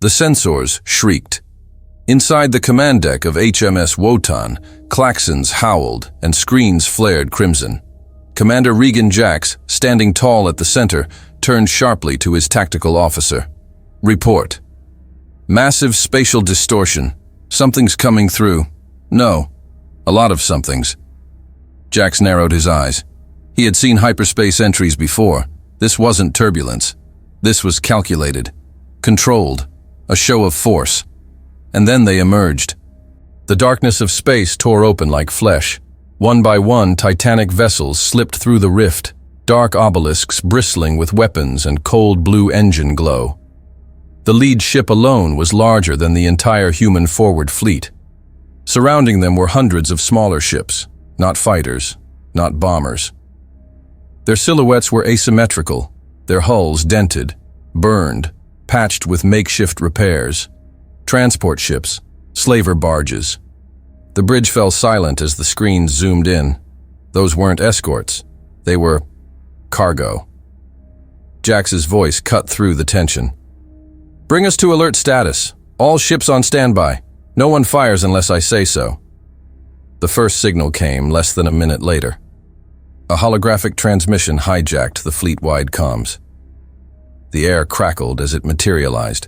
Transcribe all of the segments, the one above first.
The sensors shrieked. Inside the command deck of HMS Wotan, klaxons howled and screens flared crimson. Commander Regan Jax, standing tall at the center, turned sharply to his tactical officer. Report. Massive spatial distortion. Something's coming through. No, a lot of somethings. Jax narrowed his eyes. He had seen hyperspace entries before. This wasn't turbulence. This was calculated, controlled, a show of force. And then they emerged. The darkness of space tore open like flesh. One by one, titanic vessels slipped through the rift, dark obelisks bristling with weapons and cold blue engine glow. The lead ship alone was larger than the entire human forward fleet. Surrounding them were hundreds of smaller ships, not fighters, not bombers. Their silhouettes were asymmetrical, their hulls dented, burned, patched with makeshift repairs. Transport ships, slaver barges. The bridge fell silent as the screens zoomed in. Those weren't escorts. They were cargo. Jax's voice cut through the tension. Bring us to alert status. All ships on standby. No one fires unless I say so. The first signal came less than a minute later. A holographic transmission hijacked the fleet-wide comms. The air crackled as it materialized,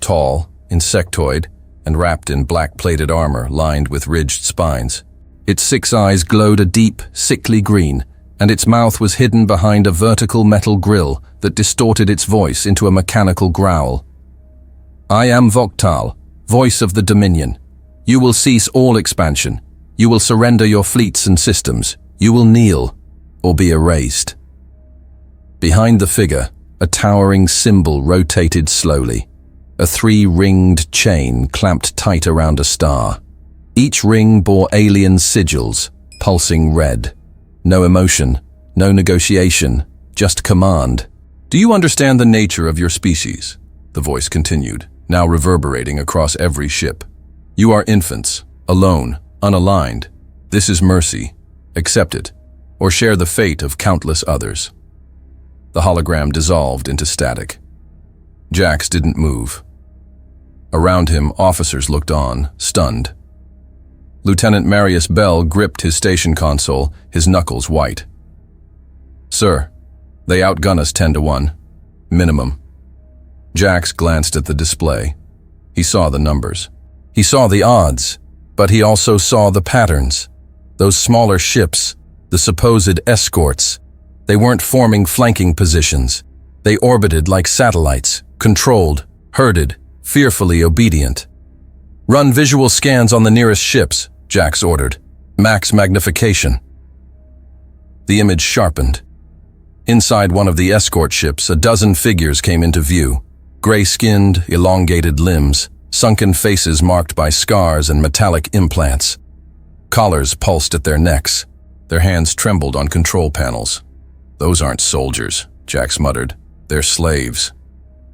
tall, insectoid, and wrapped in black-plated armor lined with ridged spines. Its 6 eyes glowed a deep, sickly green, and its mouth was hidden behind a vertical metal grill that distorted its voice into a mechanical growl. I am Voktal, voice of the Dominion. You will cease all expansion. You will surrender your fleets and systems. You will kneel, or be erased. Behind the figure, a towering symbol rotated slowly. A 3-ringed chain clamped tight around a star. Each ring bore alien sigils, pulsing red. No emotion, no negotiation, just command. Do you understand the nature of your species? The voice continued, now reverberating across every ship. You are infants, alone, unaligned. This is mercy. Accept it, or share the fate of countless others. The hologram dissolved into static. Jax didn't move. Around him, officers looked on, stunned. Lieutenant Marius Bell gripped his station console, his knuckles white. Sir, they outgun us 10-1. Minimum. Jax glanced at the display. He saw the numbers. He saw the odds, but he also saw the patterns. Those smaller ships, the supposed escorts, they weren't forming flanking positions. They orbited like satellites, controlled, herded, fearfully obedient. Run visual scans on the nearest ships, Jax ordered. Max magnification. The image sharpened. Inside one of the escort ships, a dozen figures came into view. Gray-skinned, elongated limbs, sunken faces marked by scars and metallic implants. Collars pulsed at their necks. Their hands trembled on control panels. Those aren't soldiers, Jax muttered. They're slaves.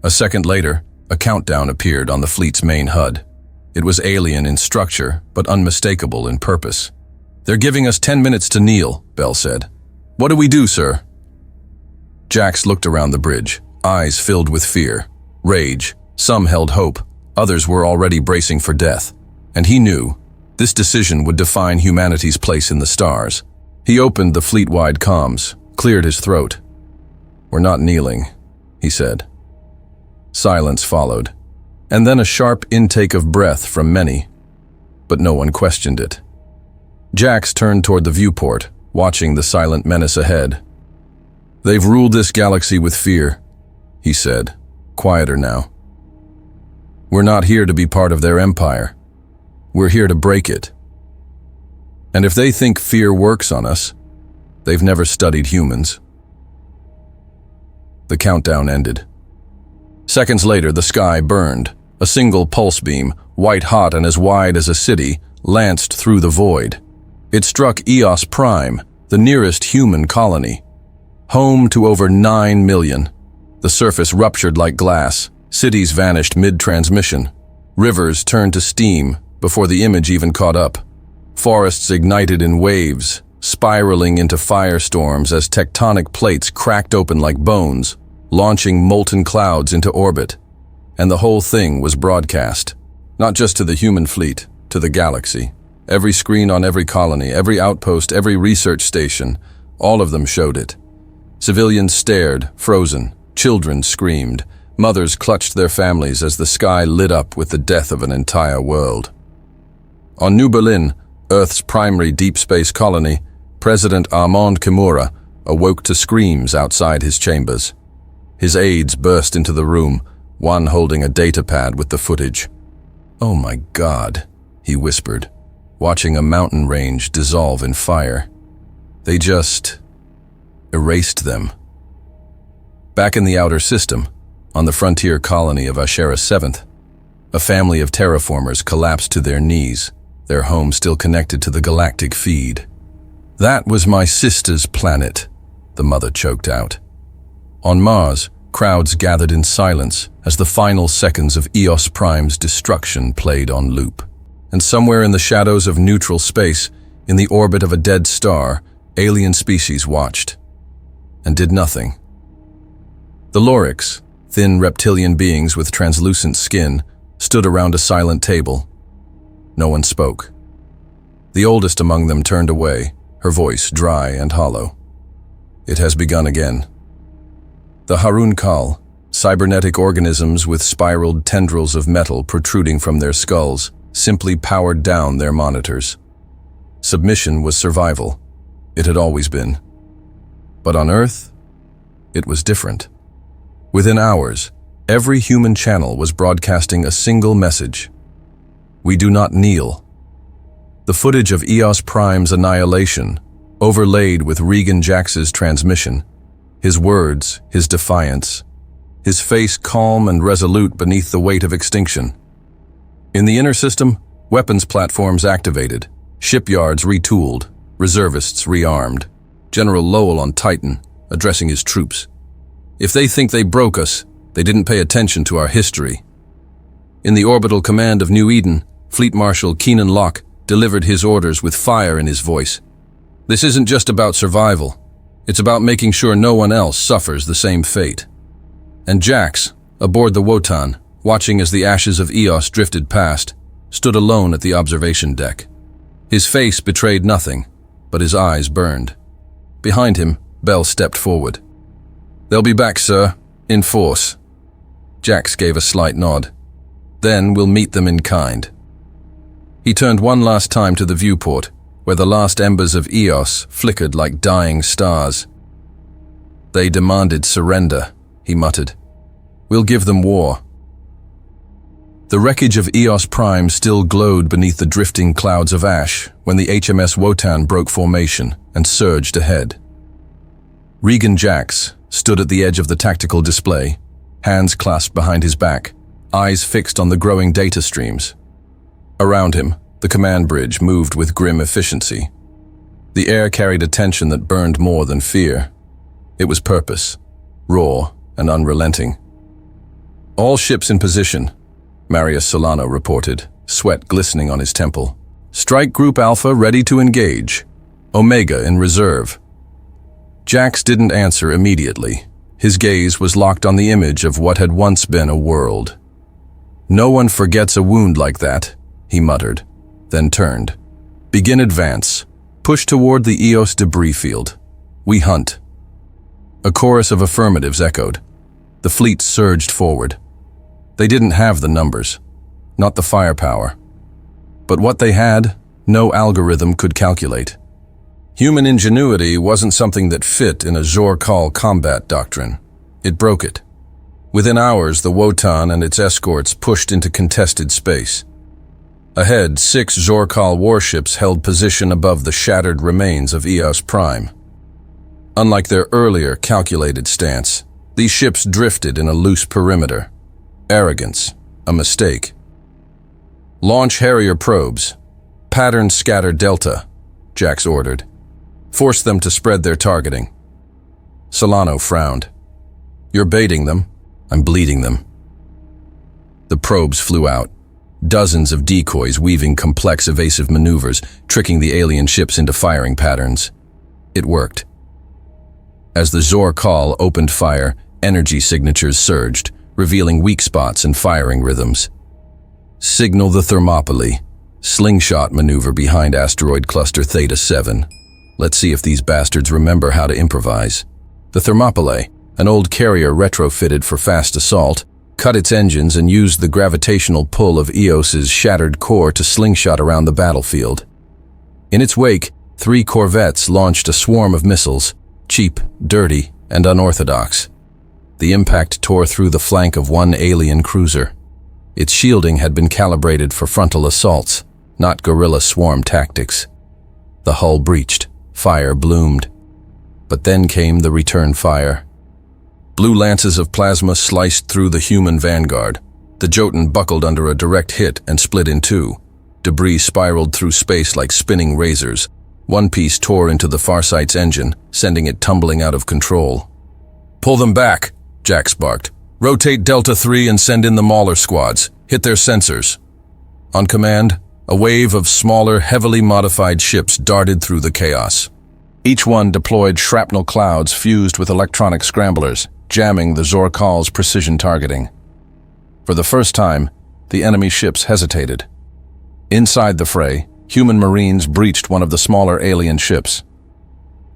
A second later, a countdown appeared on the fleet's main HUD. It was alien in structure, but unmistakable in purpose. They're giving us 10 minutes to kneel, Bell said. What do we do, sir? Jax looked around the bridge, eyes filled with fear, rage. Some held hope, others were already bracing for death. And he knew this decision would define humanity's place in the stars. He opened the fleet-wide comms, cleared his throat. We're not kneeling, he said. Silence followed, and then a sharp intake of breath from many, but no one questioned it. Jax turned toward the viewport, watching the silent menace ahead. They've ruled this galaxy with fear, he said, quieter now. We're not here to be part of their empire. We're here to break it. And if they think fear works on us, they've never studied humans. The countdown ended. Seconds later, the sky burned. A single pulse beam, white-hot and as wide as a city, lanced through the void. It struck Eos Prime, the nearest human colony. Home to over 9 million. The surface ruptured like glass. Cities vanished mid-transmission. Rivers turned to steam before the image even caught up. Forests ignited in waves, spiraling into firestorms as tectonic plates cracked open like bones, launching molten clouds into orbit. And the whole thing was broadcast. Not just to the human fleet, to the galaxy. Every screen on every colony, every outpost, every research station, all of them showed it. Civilians stared, frozen. Children screamed. Mothers clutched their families as the sky lit up with the death of an entire world. On New Berlin, Earth's primary deep space colony, President Armand Kimura awoke to screams outside his chambers. His aides burst into the room, one holding a data pad with the footage. "Oh my God," he whispered, watching a mountain range dissolve in fire. They just erased them. Back in the outer system, on the frontier colony of Ashera 7th, a family of terraformers collapsed to their knees, their home still connected to the galactic feed. "That was my sister's planet," the mother choked out. On Mars, crowds gathered in silence as the final seconds of Eos Prime's destruction played on loop. And somewhere in the shadows of neutral space, in the orbit of a dead star, alien species watched and did nothing. The Lorics, thin reptilian beings with translucent skin, stood around a silent table. No one spoke. The oldest among them turned away, her voice dry and hollow. "It has begun again." The Harun Kal, cybernetic organisms with spiraled tendrils of metal protruding from their skulls, simply powered down their monitors. Submission was survival. It had always been. But on Earth, it was different. Within hours, every human channel was broadcasting a single message. "We do not kneel." The footage of Eos Prime's annihilation, overlaid with Regan Jax's transmission, his words, his defiance, his face calm and resolute beneath the weight of extinction. In the inner system, weapons platforms activated, shipyards retooled, reservists rearmed. General Lowell on Titan, addressing his troops. "If they think they broke us, they didn't pay attention to our history." In the orbital command of New Eden, Fleet Marshal Keenan Locke delivered his orders with fire in his voice. "This isn't just about survival. It's about making sure no one else suffers the same fate." And Jax, aboard the Wotan, watching as the ashes of Eos drifted past, stood alone at the observation deck. His face betrayed nothing, but his eyes burned. Behind him, Bell stepped forward. "They'll be back, sir, in force." Jax gave a slight nod. "Then we'll meet them in kind." He turned one last time to the viewport, where the last embers of Eos flickered like dying stars. "They demanded surrender," he muttered. "We'll give them war." The wreckage of Eos Prime still glowed beneath the drifting clouds of ash when the HMS Wotan broke formation and surged ahead. Regan Jax stood at the edge of the tactical display, hands clasped behind his back, eyes fixed on the growing data streams. Around him, the command bridge moved with grim efficiency. The air carried a tension that burned more than fear. It was purpose, raw and unrelenting. "All ships in position," Marius Solano reported, sweat glistening on his temple. "Strike Group Alpha ready to engage. Omega in reserve." Jax didn't answer immediately. His gaze was locked on the image of what had once been a world. "No one forgets a wound like that," he muttered, then turned. "Begin advance. Push toward the Eos debris field. We hunt." A chorus of affirmatives echoed. The fleet surged forward. They didn't have the numbers, not the firepower. But what they had, no algorithm could calculate. Human ingenuity wasn't something that fit in a Zor-Kal combat doctrine. It broke it. Within hours, the Wotan and its escorts pushed into contested space. Ahead, 6 Zor-Kal warships held position above the shattered remains of Eos Prime. Unlike their earlier calculated stance, these ships drifted in a loose perimeter. Arrogance, a mistake. "Launch Harrier probes. Pattern scatter Delta," Jax ordered. "Force them to spread their targeting." Solano frowned. "You're baiting them. I'm bleeding them." The probes flew out. Dozens of decoys weaving complex evasive maneuvers, tricking the alien ships into firing patterns. It worked. As the Zor-Kal opened fire, energy signatures surged, revealing weak spots and firing rhythms. Signal the Thermopylae. Slingshot maneuver behind asteroid cluster Theta 7. Let's see if these bastards remember how to improvise. The Thermopylae, an old carrier retrofitted for fast assault, cut its engines and used the gravitational pull of Eos's shattered core to slingshot around the battlefield. In its wake, 3 corvettes launched a swarm of missiles, cheap, dirty, and unorthodox. The impact tore through the flank of one alien cruiser. Its shielding had been calibrated for frontal assaults, not guerrilla swarm tactics. The hull breached, fire bloomed. But then came the return fire. Blue lances of plasma sliced through the human vanguard. The Jotun buckled under a direct hit and split in two. Debris spiraled through space like spinning razors. One piece tore into the Farsight's engine, sending it tumbling out of control. "Pull them back," Jax barked. "Rotate Delta 3 and send in the Mauler squads. Hit their sensors." On command, a wave of smaller, heavily modified ships darted through the chaos. Each one deployed shrapnel clouds fused with electronic scramblers, jamming the Zorkal's precision targeting. For the first time, the enemy ships hesitated. Inside the fray, human Marines breached one of the smaller alien ships.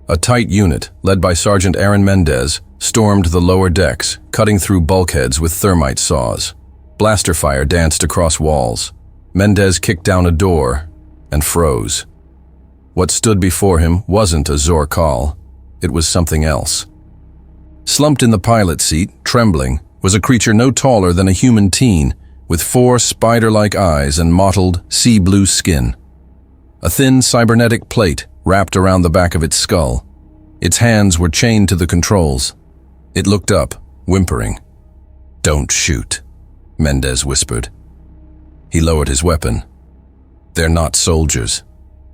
A tight unit, led by Sergeant Aaron Mendez, stormed the lower decks, cutting through bulkheads with thermite saws. Blaster fire danced across walls. Mendez kicked down a door and froze. What stood before him wasn't a Zorkal. It was something else. Slumped in the pilot seat, trembling, was a creature no taller than a human teen, with 4 spider-like eyes and mottled, sea-blue skin. A thin cybernetic plate wrapped around the back of its skull. Its hands were chained to the controls. It looked up, whimpering. "Don't shoot," Mendez whispered. He lowered his weapon. "They're not soldiers.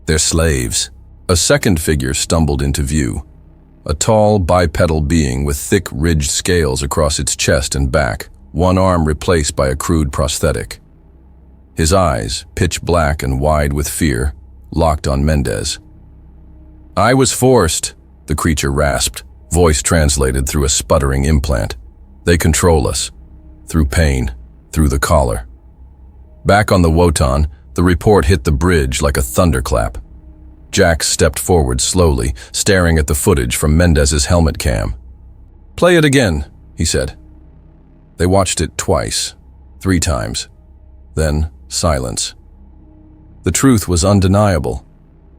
They're slaves." A second figure stumbled into view. A tall, bipedal being with thick, ridged scales across its chest and back, one arm replaced by a crude prosthetic. His eyes, pitch black and wide with fear, locked on Mendez. "I was forced," the creature rasped, voice translated through a sputtering implant. "They control us. Through pain, through the collar." Back on the Wotan, the report hit the bridge like a thunderclap. Jax stepped forward slowly, staring at the footage from Mendez's helmet cam. "Play it again," he said. They watched it twice, 3 times. Then silence. The truth was undeniable.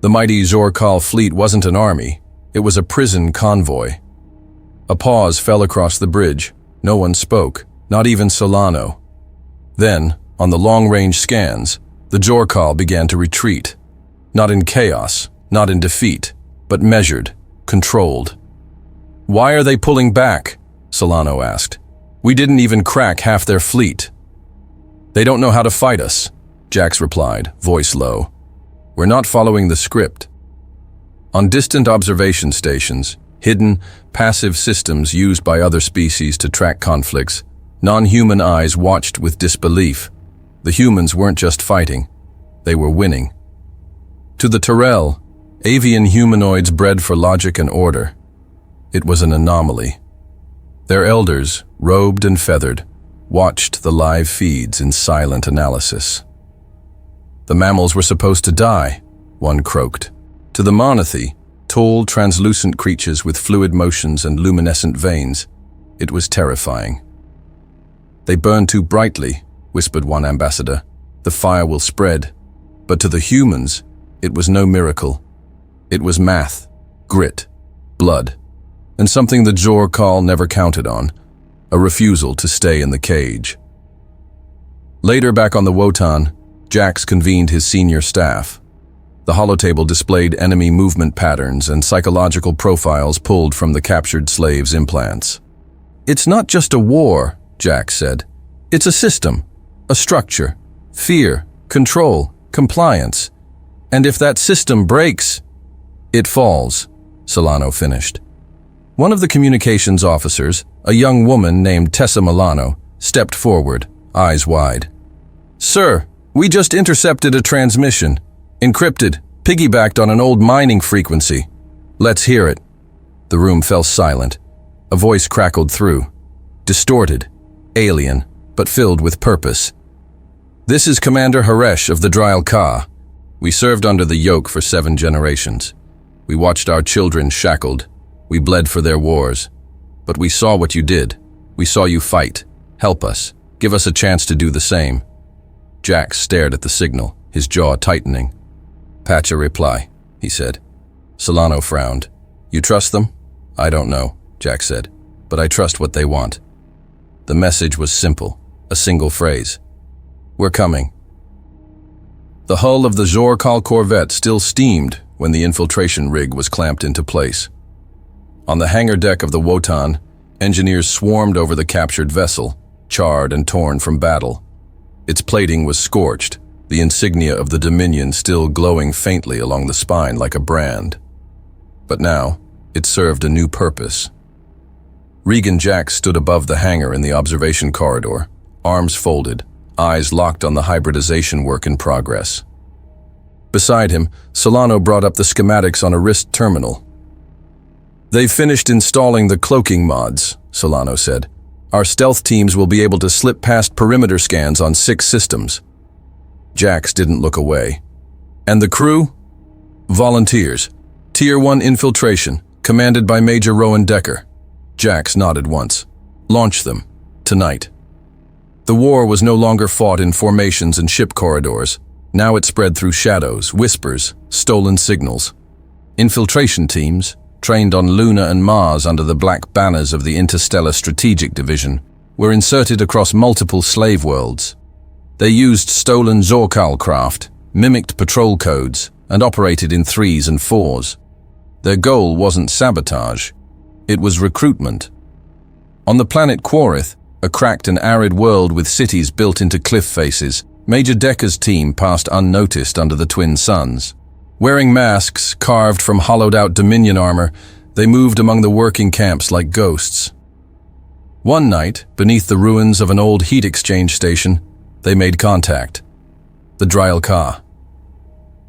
The mighty Zorkal fleet wasn't an army. It was a prison convoy. A pause fell across the bridge. No one spoke, not even Solano. Then, on the long-range scans, the Zorkal began to retreat. Not in chaos, not in defeat, but measured, controlled. "Why are they pulling back?" Solano asked. "We didn't even crack half their fleet." "They don't know how to fight us," Jax replied, voice low. "We're not following the script." On distant observation stations, hidden, passive systems used by other species to track conflicts, non-human eyes watched with disbelief. The humans weren't just fighting, they were winning. To the Tyrell, avian humanoids bred for logic and order. It was an anomaly. Their elders, robed and feathered, watched the live feeds in silent analysis. "The mammals were supposed to die," one croaked. To the Monothi, tall, translucent creatures with fluid motions and luminescent veins, it was terrifying. "They burn too brightly," whispered one ambassador. "The fire will spread." But to the humans, it was no miracle. It was math, grit, blood, and something the Zorkal never counted on, a refusal to stay in the cage. Later, back on the Wotan, Jax convened his senior staff. The holotable displayed enemy movement patterns and psychological profiles pulled from the captured slaves' implants. "It's not just a war," Jax said. "It's a system, a structure, fear, control, compliance. And if that system breaks, it falls," Solano finished. One of the communications officers, a young woman named Tessa Milano, stepped forward, eyes wide. "Sir, we just intercepted a transmission. Encrypted, piggybacked on an old mining frequency. Let's hear it." The room fell silent. A voice crackled through. Distorted, alien, but filled with purpose. "This is Commander Haresh of the Dryal Ka. We served under the yoke for 7 generations. We watched our children shackled. We bled for their wars. But we saw what you did. We saw you fight. Help us. Give us a chance to do the same." Jack stared at the signal, his jaw tightening. "Patch a reply," he said. Solano frowned. "You trust them?" "I don't know," Jack said, "but I trust what they want." The message was simple, a single phrase. "We're coming." The hull of the Zorkal corvette still steamed when the infiltration rig was clamped into place. On the hangar deck of the Wotan, engineers swarmed over the captured vessel, charred and torn from battle. Its plating was scorched, the insignia of the Dominion still glowing faintly along the spine like a brand. But now, it served a new purpose. Regan Jack stood above the hangar in the observation corridor, arms folded, eyes locked on the hybridization work in progress. Beside him, Solano brought up the schematics on a wrist terminal. "They've finished installing the cloaking mods," Solano said. "Our stealth teams will be able to slip past perimeter scans on 6 systems." Jax didn't look away. "And the crew?" "Volunteers. Tier 1 infiltration, commanded by Major Rowan Decker." Jax nodded once. "Launch them. Tonight." The war was no longer fought in formations and ship corridors. Now it spread through shadows, whispers, stolen signals. Infiltration teams, trained on Luna and Mars under the black banners of the Interstellar Strategic Division, were inserted across multiple slave worlds. They used stolen Zorkal craft, mimicked patrol codes, and operated in 3s and 4s. Their goal wasn't sabotage, it was recruitment. On the planet Quarith, a cracked and arid world with cities built into cliff faces, Major Decker's team passed unnoticed under the twin suns. Wearing masks carved from hollowed-out Dominion armor, they moved among the working camps like ghosts. One night, beneath the ruins of an old heat exchange station, they made contact. The Dryal Ka.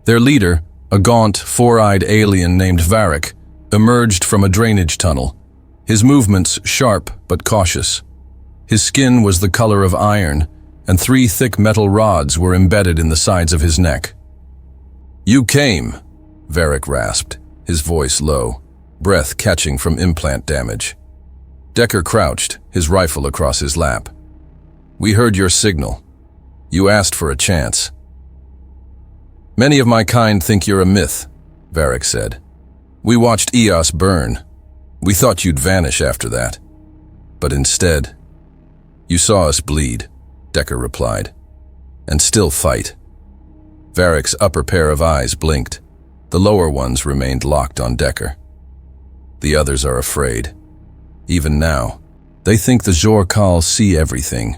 Their leader, a gaunt, 4-eyed alien named Varric, emerged from a drainage tunnel, his movements sharp but cautious. His skin was the color of iron, and 3 thick metal rods were embedded in the sides of his neck. "You came," Varric rasped, his voice low, breath catching from implant damage. Decker crouched, his rifle across his lap. "We heard your signal. You asked for a chance." "Many of my kind think you're a myth," Varric said. "We watched Eos burn. We thought you'd vanish after that. But instead, you saw us bleed," Decker replied, "and still fight." Varric's upper pair of eyes blinked. The lower ones remained locked on Decker. "The others are afraid. Even now, they think the Zorkal see everything."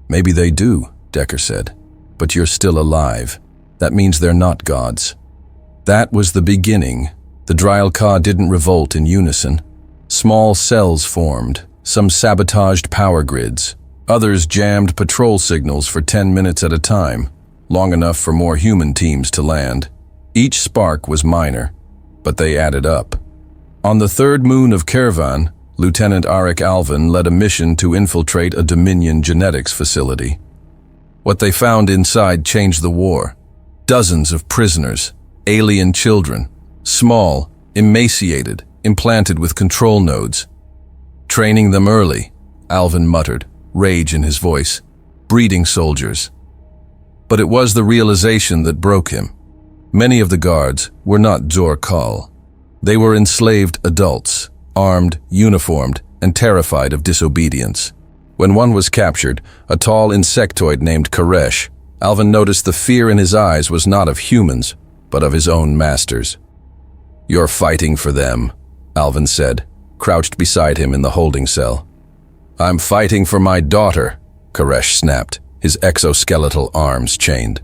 "Maybe they do," Decker said, "but you're still alive. That means they're not gods." That was the beginning. The Dryal Ka didn't revolt in unison. Small cells formed, some sabotaged power grids. Others jammed patrol signals for 10 minutes at a time, long enough for more human teams to land. Each spark was minor, but they added up. On the 3rd moon of Kervan, Lieutenant Arik Alvin led a mission to infiltrate a Dominion genetics facility. What they found inside changed the war. Dozens of prisoners, alien children, small, emaciated, implanted with control nodes. "Training them early," Alvin muttered, rage in his voice. "Breeding soldiers." But it was the realization that broke him. Many of the guards were not Zorkal. They were enslaved adults, armed, uniformed, and terrified of disobedience. When one was captured, a tall insectoid named Koresh, Alvin noticed the fear in his eyes was not of humans, but of his own masters. "You're fighting for them," Alvin said, crouched beside him in the holding cell. "I'm fighting for my daughter," Koresh snapped, his exoskeletal arms chained.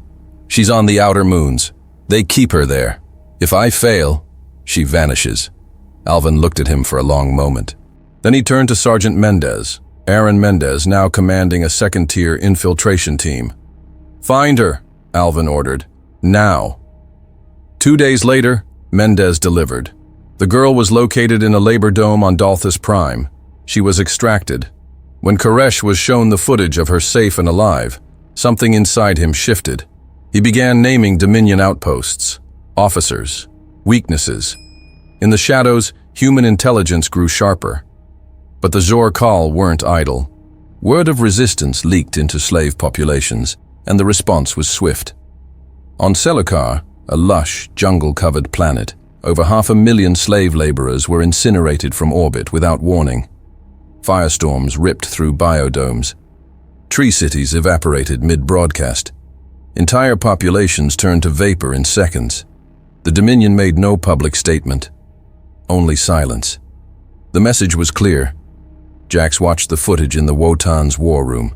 "She's on the outer moons. They keep her there. If I fail, she vanishes." Alvin looked at him for a long moment. Then he turned to Sergeant Mendez, Aaron Mendez, now commanding a 2nd-tier infiltration team. "Find her," Alvin ordered. "Now." 2 days later, Mendez delivered. The girl was located in a labor dome on Dalthus Prime. She was extracted. When Koresh was shown the footage of her safe and alive, something inside him shifted. He began naming Dominion outposts, officers, weaknesses. In the shadows, human intelligence grew sharper. But the Zor-Kal weren't idle. Word of resistance leaked into slave populations, and the response was swift. On Selukar, a lush, jungle-covered planet, over 500,000 slave laborers were incinerated from orbit without warning. Firestorms ripped through biodomes. Tree cities evaporated mid-broadcast. Entire populations turned to vapor in seconds. The Dominion made no public statement. Only silence. The message was clear. Jax watched the footage in the Wotan's war room.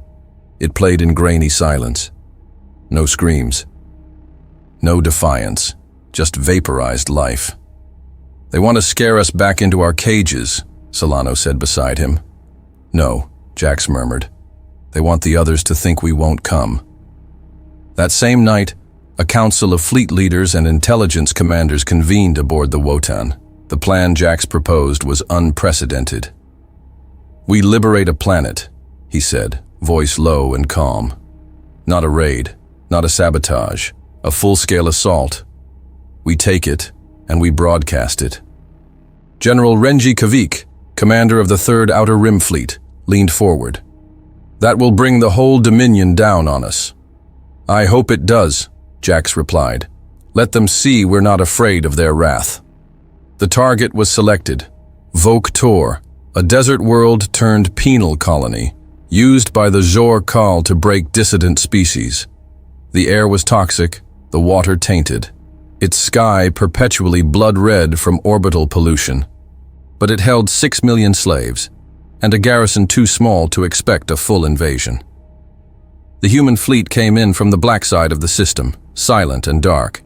It played in grainy silence. No screams. No defiance. Just vaporized life. "They want to scare us back into our cages," Solano said beside him. "No," Jax murmured. "They want the others to think we won't come." That same night, a council of fleet leaders and intelligence commanders convened aboard the Wotan. The plan Jax proposed was unprecedented. "We liberate a planet," he said, voice low and calm. "Not a raid, not a sabotage, a full-scale assault. We take it, and we broadcast it." General Renji Kavik, commander of the 3rd Outer Rim Fleet, leaned forward. "That will bring the whole Dominion down on us." "I hope it does," Jax replied. "Let them see we're not afraid of their wrath." The target was selected, Vok-Tor, a desert world turned penal colony, used by the Zor-Kal to break dissident species. The air was toxic, the water tainted, its sky perpetually blood-red from orbital pollution. But it held 6 million slaves, and a garrison too small to expect a full invasion. The human fleet came in from the black side of the system, silent and dark.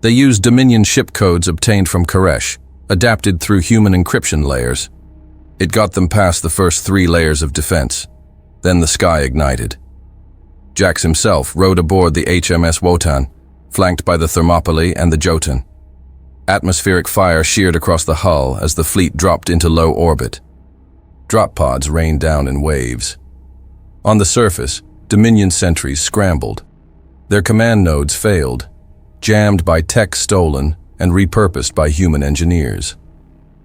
They used Dominion ship codes obtained from Koresh, adapted through human encryption layers. It got them past the first 3 layers of defense. Then the sky ignited. Jax himself rode aboard the HMS Wotan, flanked by the Thermopylae and the Jotun. Atmospheric fire sheared across the hull as the fleet dropped into low orbit. Drop pods rained down in waves. On the surface, Dominion sentries scrambled. Their command nodes failed, jammed by tech stolen and repurposed by human engineers.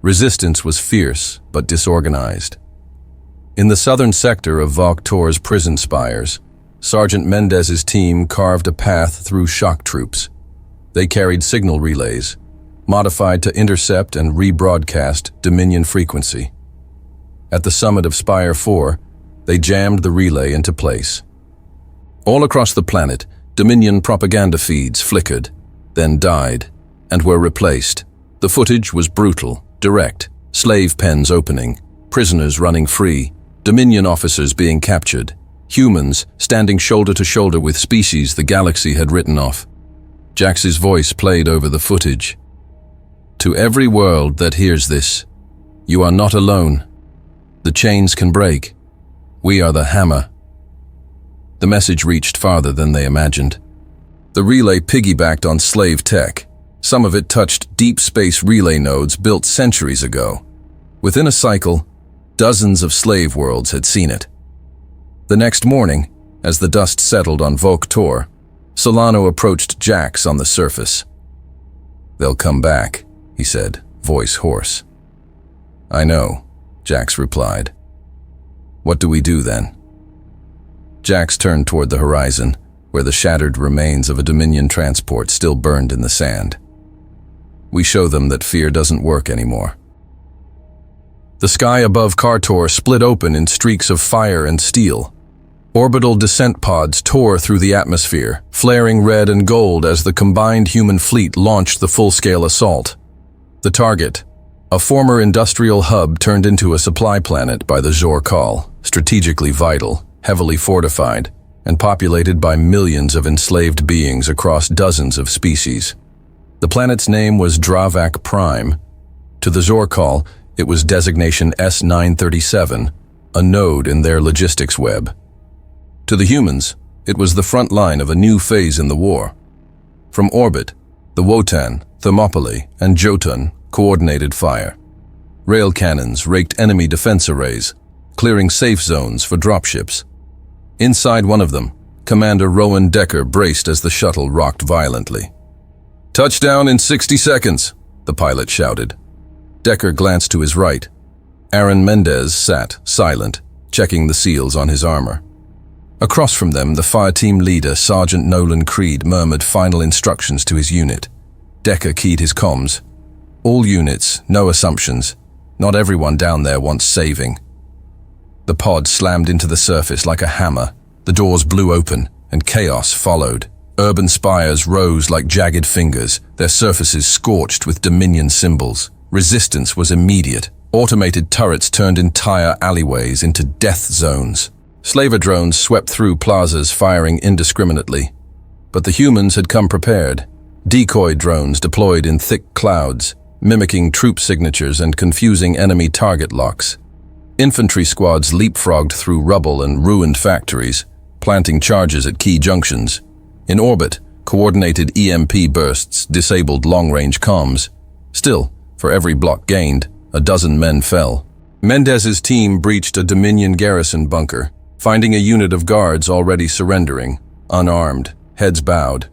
Resistance was fierce but disorganized. In the southern sector of Vok-Tor's prison spires, Sergeant Mendez's team carved a path through shock troops. They carried signal relays, modified to intercept and rebroadcast Dominion frequency. At the summit of Spire 4, they jammed the relay into place. All across the planet, Dominion propaganda feeds flickered, then died, and were replaced. The footage was brutal, direct, slave pens opening, prisoners running free, Dominion officers being captured, humans standing shoulder to shoulder with species the galaxy had written off. Jax's voice played over the footage. "To every world that hears this, you are not alone. The chains can break. We are the hammer." The message reached farther than they imagined. The relay piggybacked on slave tech. Some of it touched deep space relay nodes built centuries ago. Within a cycle, dozens of slave worlds had seen it. The next morning, as the dust settled on Vok-Tor, Solano approached Jax on the surface. "They'll come back," he said, voice hoarse. "I know," Jax replied. "What do we do then?" Jax turned toward the horizon, where the shattered remains of a Dominion transport still burned in the sand. "We show them that fear doesn't work anymore." The sky above Kartor split open in streaks of fire and steel. Orbital descent pods tore through the atmosphere, flaring red and gold as the combined human fleet launched the full-scale assault. The target, a former industrial hub turned into a supply planet by the Zor-Kal, strategically vital, heavily fortified, and populated by millions of enslaved beings across dozens of species. The planet's name was Dravak Prime. To the Zor-Kal, it was designation S937, a node in their logistics web. To the humans, it was the front line of a new phase in the war. From orbit, the Wotan, Thermopylae, and Jotun coordinated fire. Rail cannons raked enemy defense arrays, clearing safe zones for dropships. Inside one of them, Commander Rowan Decker braced as the shuttle rocked violently. "Touchdown in 60 seconds, the pilot shouted. Decker glanced to his right. Aaron Mendez sat, silent, checking the seals on his armor. Across from them, the fire team leader, Sergeant Nolan Creed, murmured final instructions to his unit. Decker keyed his comms. "All units, no assumptions. Not everyone down there wants saving." The pod slammed into the surface like a hammer. The doors blew open, and chaos followed. Urban spires rose like jagged fingers, their surfaces scorched with Dominion symbols. Resistance was immediate. Automated turrets turned entire alleyways into death zones. Slaver drones swept through plazas, firing indiscriminately. But the humans had come prepared. Decoy drones deployed in thick clouds, mimicking troop signatures and confusing enemy target locks. Infantry squads leapfrogged through rubble and ruined factories, planting charges at key junctions. In orbit, coordinated EMP bursts disabled long-range comms. Still, for every block gained, a dozen men fell. Mendez's team breached a Dominion garrison bunker, finding a unit of guards already surrendering, unarmed, heads bowed.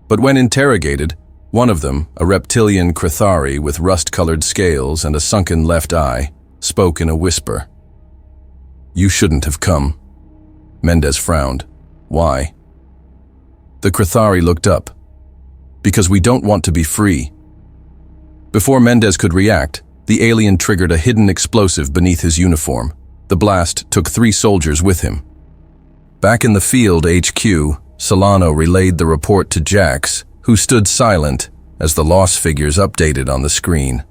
But when interrogated, one of them, a reptilian Crithari with rust-colored scales and a sunken left eye, spoke in a whisper. "You shouldn't have come." Mendez frowned. "Why?" The Crithari looked up. "Because we don't want to be free." Before Mendez could react, the alien triggered a hidden explosive beneath his uniform. The blast took 3 soldiers with him. Back in the field HQ, Solano relayed the report to Jax, who stood silent as the loss figures updated on the screen.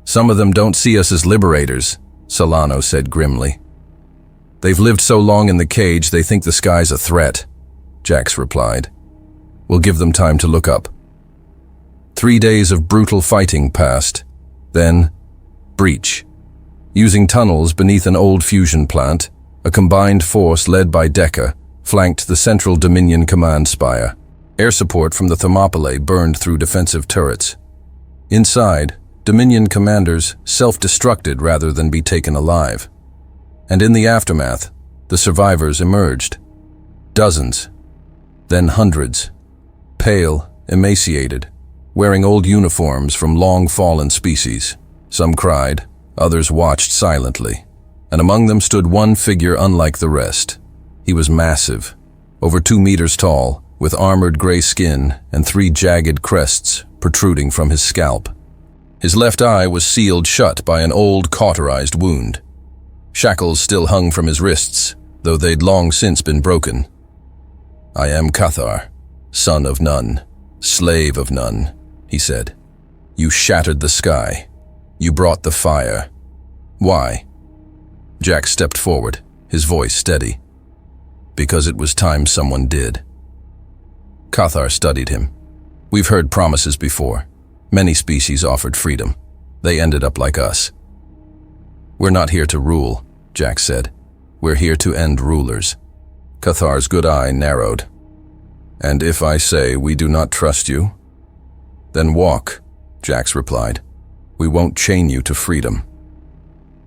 "Some of them don't see us as liberators," Solano said grimly. "They've lived so long in the cage they think the sky's a threat," Jax replied. "We'll give them time to look up." 3 days of brutal fighting passed. Then, breach. Using tunnels beneath an old fusion plant, a combined force led by Decker flanked the Central Dominion Command spire. Air support from the Thermopylae burned through defensive turrets. Inside, Dominion commanders self-destructed rather than be taken alive. And in the aftermath, the survivors emerged. Dozens, then hundreds, pale, emaciated, wearing old uniforms from long-fallen species. Some cried, others watched silently, and among them stood one figure unlike the rest. He was massive, over 2 meters tall, with armored gray skin and 3 jagged crests protruding from his scalp. His left eye was sealed shut by an old cauterized wound. Shackles still hung from his wrists, though they'd long since been broken. "I am Cathar, son of none, slave of none," he said. "You shattered the sky. You brought the fire. Why?" Jack stepped forward, his voice steady. "Because it was time someone did." Cathar studied him. "We've heard promises before. Many species offered freedom. They ended up like us." "We're not here to rule," Jack said. "We're here to end rulers." Cathar's good eye narrowed. "And if I say we do not trust you?" "Then walk," Jax replied. "We won't chain you to freedom."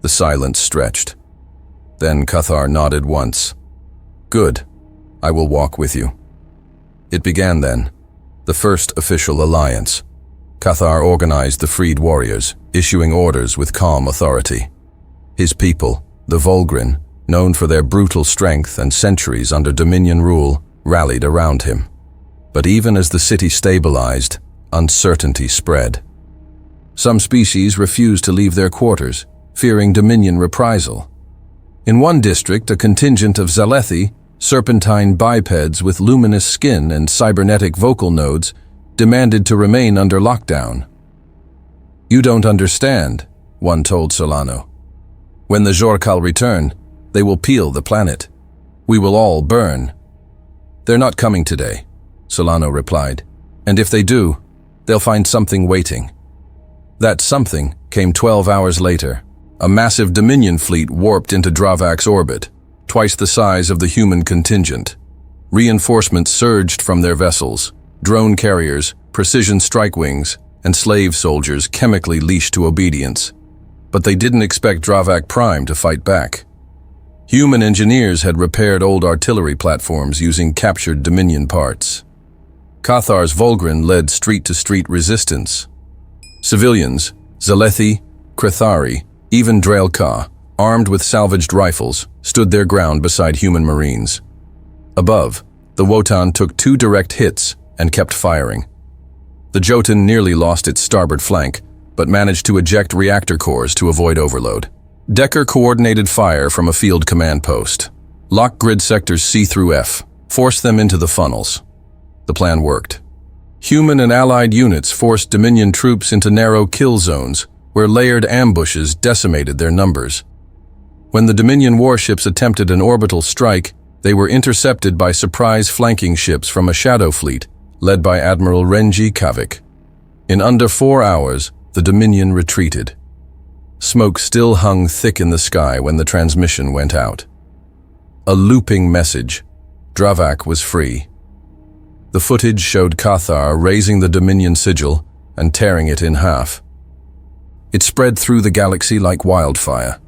The silence stretched. Then Cathar nodded once. "Good. I will walk with you." It began then, the first official alliance. Cathar organized the freed warriors, issuing orders with calm authority. His people, the Volgrin, known for their brutal strength and centuries under Dominion rule, rallied around him. But even as the city stabilized, uncertainty spread. Some species refused to leave their quarters, fearing Dominion reprisal. In one district, a contingent of Zalethi, serpentine bipeds with luminous skin and cybernetic vocal nodes, demanded to remain under lockdown. "You don't understand," one told Solano. "When the Jorkal return, they will peel the planet. We will all burn." "They're not coming today," Solano replied. "And if they do, they'll find something waiting." That something came 12 hours later. A massive Dominion fleet warped into Dravak's orbit, twice the size of the human contingent. Reinforcements surged from their vessels, drone carriers, precision strike wings, and slave soldiers chemically leashed to obedience. But they didn't expect Dravak Prime to fight back. Human engineers had repaired old artillery platforms using captured Dominion parts. Cathar's Volgren led street-to-street resistance. Civilians, Zalethi, Krithari, even Draelka, armed with salvaged rifles, stood their ground beside human marines. Above, the Wotan took 2 direct hits and kept firing. The Jotun nearly lost its starboard flank, but managed to eject reactor cores to avoid overload. Decker coordinated fire from a field command post. Lock grid sectors C through F, forced them into the funnels. The plan worked. Human and allied units forced Dominion troops into narrow kill zones, where layered ambushes decimated their numbers. When the Dominion warships attempted an orbital strike, they were intercepted by surprise flanking ships from a shadow fleet, led by Admiral Renji Kavik. In under 4 hours, the Dominion retreated. Smoke still hung thick in the sky when the transmission went out. A looping message. Dravak was free. The footage showed Cathar raising the Dominion sigil and tearing it in half. It spread through the galaxy like wildfire.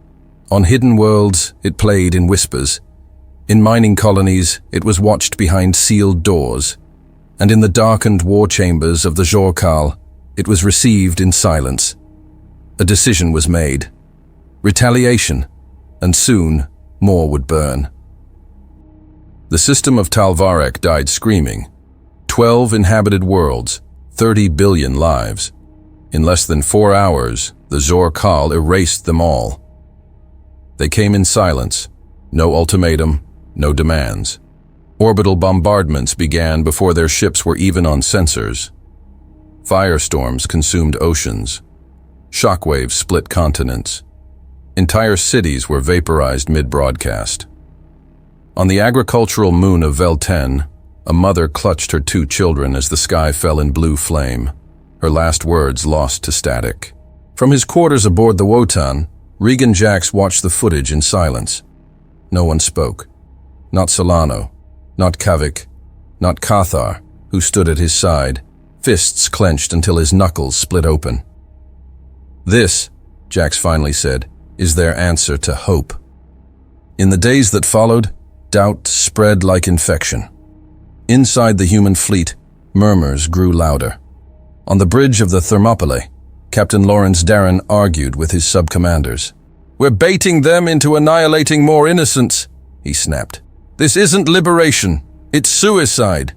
On hidden worlds, it played in whispers. In mining colonies, it was watched behind sealed doors. And in the darkened war chambers of the Jorkal, it was received in silence. A decision was made. Retaliation, and soon more would burn. The system of Talvarek died screaming. 12 inhabited worlds, 30 billion lives. In less than 4 hours, the Jorkal erased them all. They came in silence, no ultimatum, no demands. Orbital bombardments began before their ships were even on sensors. Firestorms consumed oceans. Shockwaves split continents. Entire cities were vaporized mid-broadcast. On the agricultural moon of Velten, a mother clutched her 2 children as the sky fell in blue flame, her last words lost to static. From his quarters aboard the Wotan, Regan Jax watched the footage in silence. No one spoke. Not Solano, not Kavik, not Cathar, who stood at his side, fists clenched until his knuckles split open. "This," Jax finally said, "is their answer to hope." In the days that followed, doubt spread like infection. Inside the human fleet, murmurs grew louder. On the bridge of the Thermopylae, Captain Lawrence Darren argued with his sub-commanders. "We're baiting them into annihilating more innocents," he snapped. "This isn't liberation, it's suicide."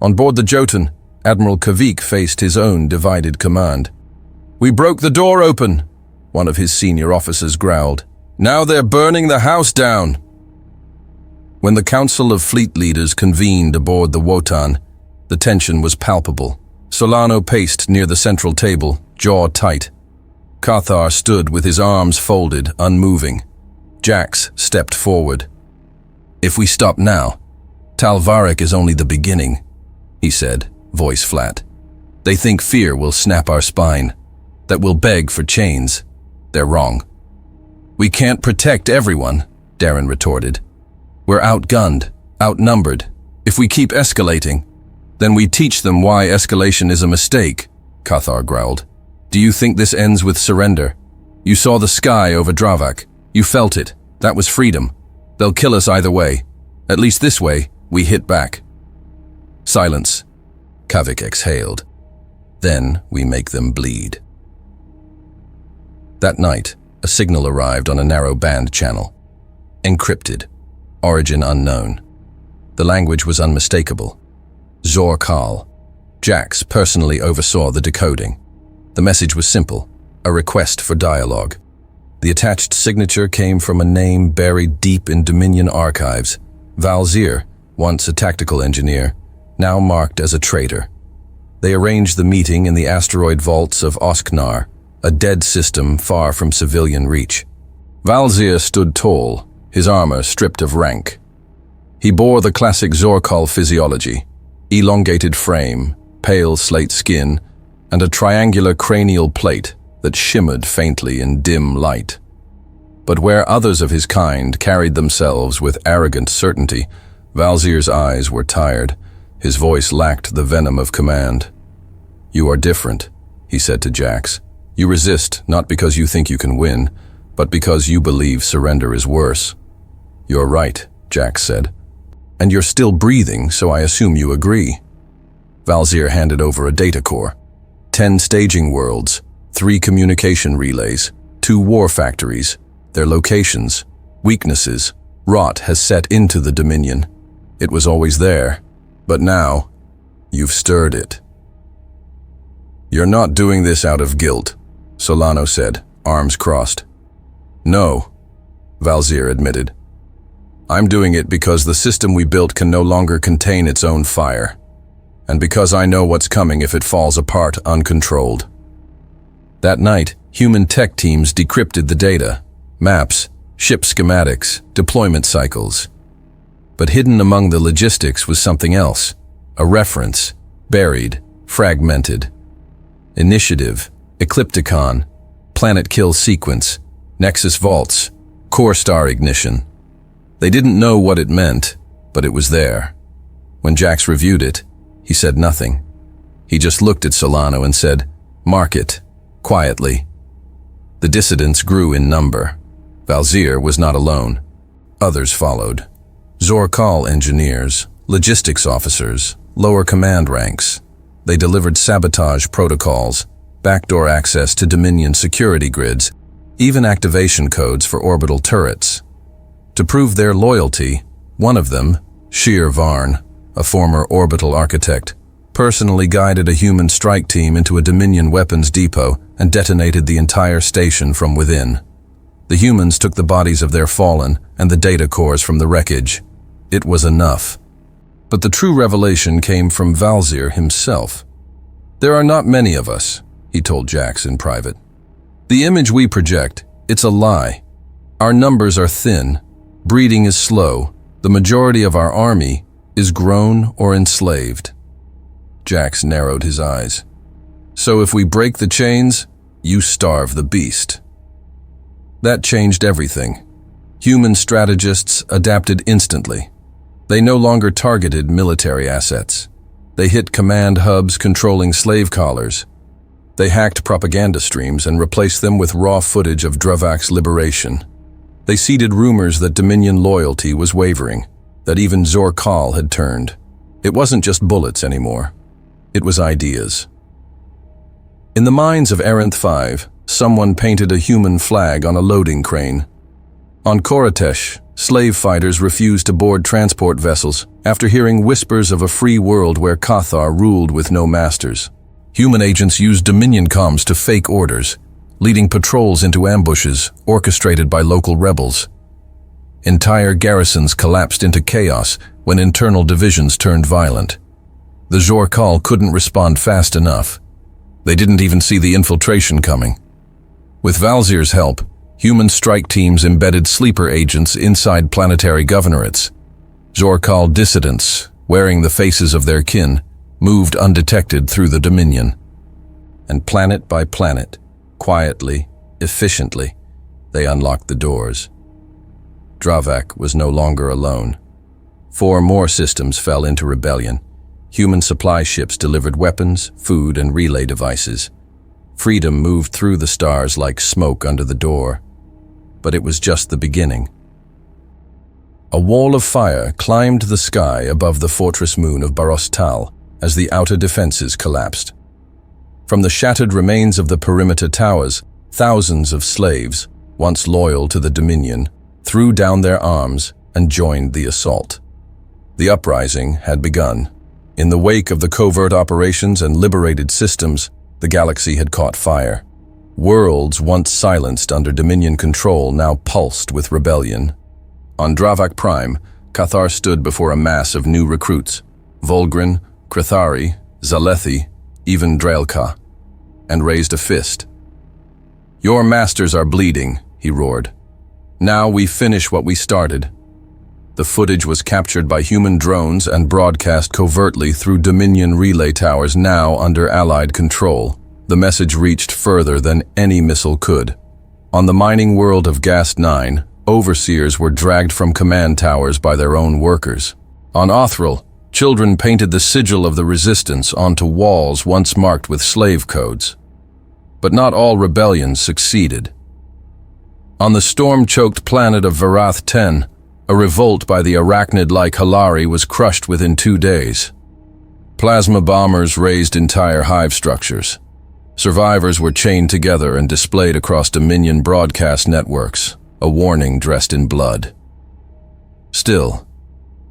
On board the Jotun, Admiral Kavik faced his own divided command. "We broke the door open," one of his senior officers growled. "Now they're burning the house down." When the Council of Fleet Leaders convened aboard the Wotan, the tension was palpable. Solano paced near the central table, jaw tight. Cathar stood with his arms folded, unmoving. Jax stepped forward. "If we stop now, Talvarek is only the beginning," he said, voice flat. "They think fear will snap our spine, that we'll beg for chains. They're wrong." "We can't protect everyone," Darren retorted. "We're outgunned, outnumbered. If we keep escalating, then we teach them why escalation is a mistake," Cathar growled. "Do you think this ends with surrender? You saw the sky over Dravak. You felt it. That was freedom. They'll kill us either way. At least this way, we hit back." Silence. Kavik exhaled. "Then we make them bleed." That night, a signal arrived on a narrow band channel. Encrypted. Origin unknown. The language was unmistakable. Zorkal. Jax personally oversaw the decoding. The message was simple, a request for dialogue. The attached signature came from a name buried deep in Dominion archives. Valzir, once a tactical engineer, now marked as a traitor. They arranged the meeting in the asteroid vaults of Osknar, a dead system far from civilian reach. Valzir stood tall, his armor stripped of rank. He bore the classic Zorkal physiology, elongated frame, pale slate skin, and a triangular cranial plate that shimmered faintly in dim light. But where others of his kind carried themselves with arrogant certainty, Valzir's eyes were tired. His voice lacked the venom of command. "You are different," he said to Jax. You resist not because you think you can win, but because you believe surrender is worse. You're right, Jax said. And you're still breathing, so I assume you agree. Valzir handed over a data core. 10 staging worlds, 3 communication relays, 2 war factories, their locations, weaknesses, rot has set into the Dominion. It was always there, but now, you've stirred it. You're not doing this out of guilt, Solano said, arms crossed. No, Valzir admitted. I'm doing it because the system we built can no longer contain its own fire, and because I know what's coming if it falls apart uncontrolled. That night, human tech teams decrypted the data, maps, ship schematics, deployment cycles. But hidden among the logistics was something else, a reference, buried, fragmented. Initiative, Eclipticon, planet kill sequence, Nexus vaults, core star ignition. They didn't know what it meant, but it was there. When Jax reviewed it, he said nothing. He just looked at Solano and said, "Mark it," quietly. The dissidents grew in number. Valzir was not alone. Others followed. Zorkal engineers, logistics officers, lower command ranks. They delivered sabotage protocols, backdoor access to Dominion security grids, even activation codes for orbital turrets. To prove their loyalty, one of them, Sheer Varn, a former orbital architect, personally guided a human strike team into a Dominion weapons depot and detonated the entire station from within. The humans took the bodies of their fallen and the data cores from the wreckage. It was enough. But the true revelation came from Valzir himself. There are not many of us, he told Jax in private. The image we project, it's a lie. Our numbers are thin, breeding is slow, the majority of our army is grown or enslaved. Jax narrowed his eyes. So if we break the chains, you starve the beast. That changed everything. Human strategists adapted instantly. They no longer targeted military assets. They hit command hubs controlling slave collars. They hacked propaganda streams and replaced them with raw footage of Dravak's liberation. They seeded rumors that Dominion loyalty was wavering, that even Zorkal had turned. It wasn't just bullets anymore. It was ideas. In the mines of Aranth 5, someone painted a human flag on a loading crane. On Koratesh, slave fighters refused to board transport vessels after hearing whispers of a free world where Cathar ruled with no masters. Human agents used Dominion comms to fake orders, leading patrols into ambushes orchestrated by local rebels. Entire garrisons collapsed into chaos when internal divisions turned violent. The Zorkal couldn't respond fast enough. They didn't even see the infiltration coming. With Valzir's help, human strike teams embedded sleeper agents inside planetary governorates. Zorkal dissidents, wearing the faces of their kin, moved undetected through the Dominion. And planet by planet, quietly, efficiently, they unlocked the doors. Dravak was no longer alone. 4 more systems fell into rebellion. Human supply ships delivered weapons, food, and relay devices. Freedom moved through the stars like smoke under the door. But it was just the beginning. A wall of fire climbed the sky above the fortress moon of Barostal as the outer defenses collapsed. From the shattered remains of the perimeter towers, thousands of slaves, once loyal to the Dominion, threw down their arms and joined the assault. The uprising had begun. In the wake of the covert operations and liberated systems, the galaxy had caught fire. Worlds once silenced under Dominion control now pulsed with rebellion. On Dravak Prime, Cathar stood before a mass of new recruits, Volgrin, Krithari, Zalethi, even Draelka, and raised a fist. "Your masters are bleeding," he roared. "Now we finish what we started." The footage was captured by human drones and broadcast covertly through Dominion relay towers now under Allied control. The message reached further than any missile could. On the mining world of Gast 9, overseers were dragged from command towers by their own workers. On Othral, children painted the sigil of the resistance onto walls once marked with slave codes. but not all rebellions succeeded. On the storm-choked planet of Varath 10, a revolt by the arachnid-like Halari was crushed within 2 days. Plasma bombers razed entire hive structures. Survivors were chained together and displayed across Dominion broadcast networks, a warning dressed in blood. Still,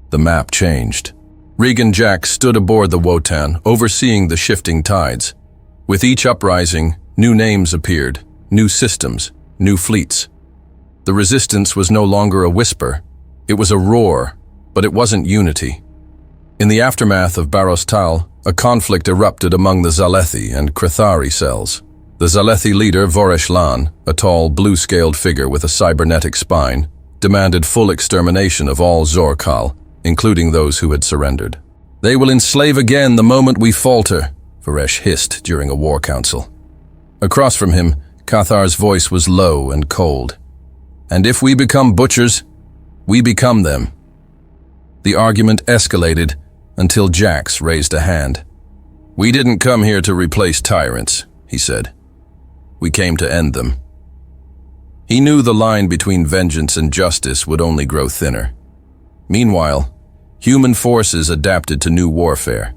the map changed. Regan Jack stood aboard the Wotan, overseeing the shifting tides. With each uprising, new names appeared, new systems, new fleets. The resistance was no longer a whisper. It was a roar, but it wasn't unity. In the aftermath of Barros Tal, a conflict erupted among the Zalethi and Krithari cells. The Zalethi leader, Voresh Lan, a tall, blue-scaled figure with a cybernetic spine, demanded full extermination of all Zorkal, including those who had surrendered. "They will enslave again the moment we falter," Voresh hissed during a war council. Across from him, Cathar's voice was low and cold. "And if we become butchers, we become them." The argument escalated until Jax raised a hand. "We didn't come here to replace tyrants," he said. "We came to end them." He knew the line between vengeance and justice would only grow thinner. Meanwhile, human forces adapted to new warfare.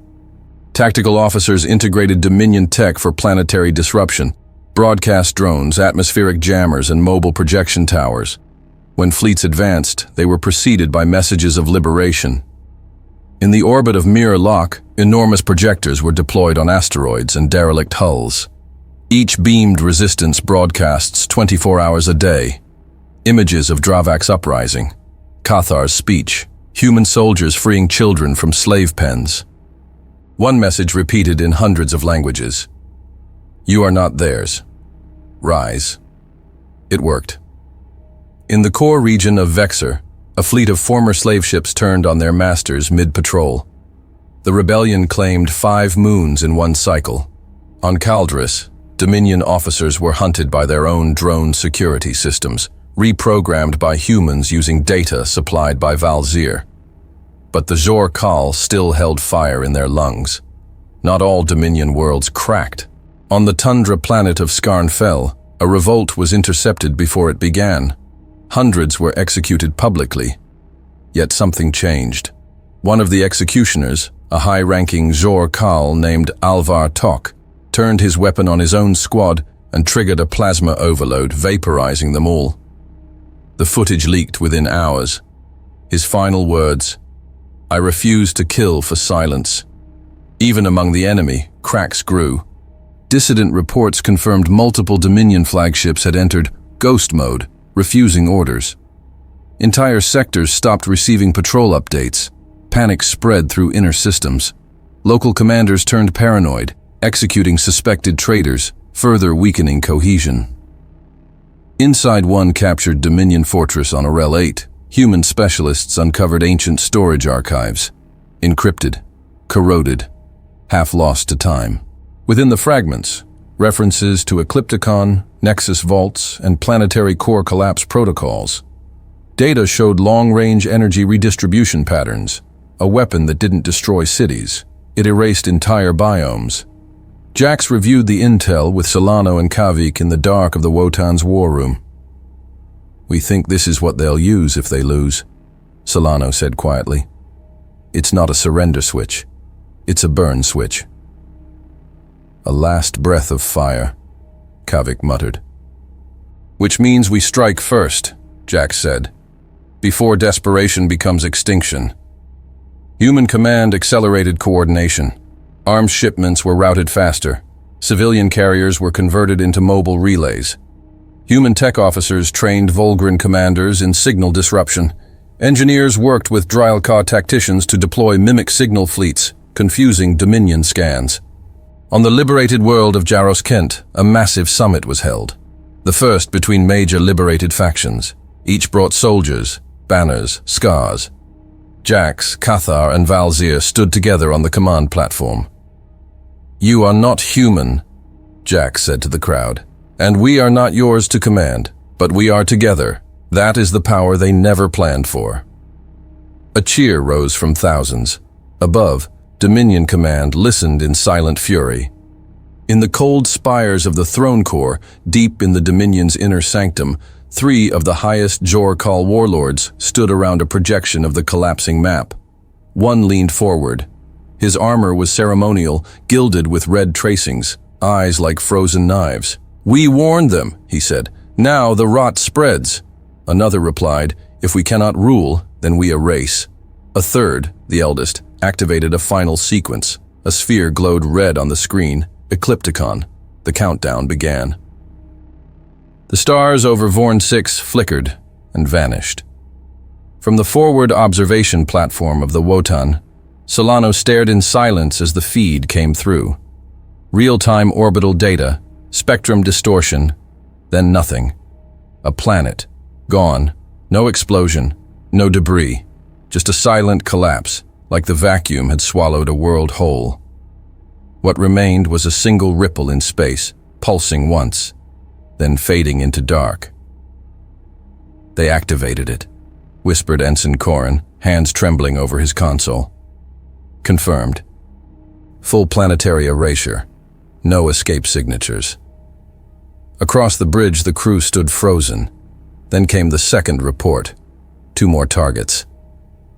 Tactical officers integrated Dominion tech for planetary disruption, broadcast drones, atmospheric jammers, and mobile projection towers. When fleets advanced, they were preceded by messages of liberation. In the orbit of Mirror Lock, enormous projectors were deployed on asteroids and derelict hulls. Each beamed resistance broadcasts 24 hours a day. Images of Dravak's uprising, Cathar's speech, human soldiers freeing children from slave pens. One message repeated in hundreds of languages. "You are not theirs. Rise." It worked. In the core region of Vexor, a fleet of former slave ships turned on their masters mid-patrol. The rebellion claimed 5 moons in one cycle. On Kaldris, Dominion officers were hunted by their own drone security systems, reprogrammed by humans using data supplied by Valzir. But the Zor Kal still held fire in their lungs. Not all Dominion worlds cracked. On the tundra planet of Skarnfell, a revolt was intercepted before it began. Hundreds were executed publicly. Yet something changed. One of the executioners, a high-ranking Zor Kal named Alvar Tok, turned his weapon on his own squad and triggered a plasma overload, vaporizing them all. The footage leaked within hours. His final words, "I refuse to kill for silence." Even among the enemy, cracks grew. Dissident reports confirmed multiple Dominion flagships had entered ghost mode, refusing orders. Entire sectors stopped receiving patrol updates. Panic spread through inner systems. Local commanders turned paranoid, executing suspected traitors, further weakening cohesion. Inside one captured Dominion fortress on Arel 8, human specialists uncovered ancient storage archives, encrypted, corroded, half lost to time. Within the fragments, references to Eclipticon, Nexus vaults, and planetary core collapse protocols. Data showed long-range energy redistribution patterns, a weapon that didn't destroy cities. It erased entire biomes. Jax reviewed the intel with Solano and Kavik in the dark of the Wotan's war room. "We think this is what they'll use if they lose," Solano said quietly. "It's not a surrender switch. It's a burn switch." "A last breath of fire," Kavik muttered. "Which means we strike first," Jax said, "before desperation becomes extinction." Human command accelerated coordination. Arms shipments were routed faster. Civilian carriers were converted into mobile relays. Human tech officers trained Volgren commanders in signal disruption. Engineers worked with Drylka tacticians to deploy mimic signal fleets, confusing Dominion scans. On the liberated world of Jaros Kent, a massive summit was held. The first between major liberated factions. Each brought soldiers, banners, scars. Jax, Cathar, and Valzir stood together on the command platform. "You are not human," Jax said to the crowd, "and we are not yours to command, but we are together. That is the power they never planned for." A cheer rose from thousands. Above, Dominion Command listened in silent fury. In the cold spires of the throne core, deep in the Dominion's inner sanctum, 3 of the highest Jorkal warlords stood around a projection of the collapsing map. One leaned forward. His armor was ceremonial, gilded with red tracings, eyes like frozen knives. "We warned them," he said. "Now the rot spreads." Another replied, "If we cannot rule, then we erase." A third, the eldest, activated a final sequence. A sphere glowed red on the screen. Eclipticon. The countdown began. The stars over Vorn 6 flickered and vanished. From the forward observation platform of the Wotan, Solano stared in silence as the feed came through. Real-time orbital data, spectrum distortion, then nothing. A planet, gone, no explosion, no debris, just a silent collapse, like the vacuum had swallowed a world whole. What remained was a single ripple in space, pulsing once, then fading into dark. "They activated it," whispered Ensign Corrin, hands trembling over his console. "Confirmed. Full planetary erasure. No escape signatures." Across the bridge, the crew stood frozen. Then came the second report. 2 more targets.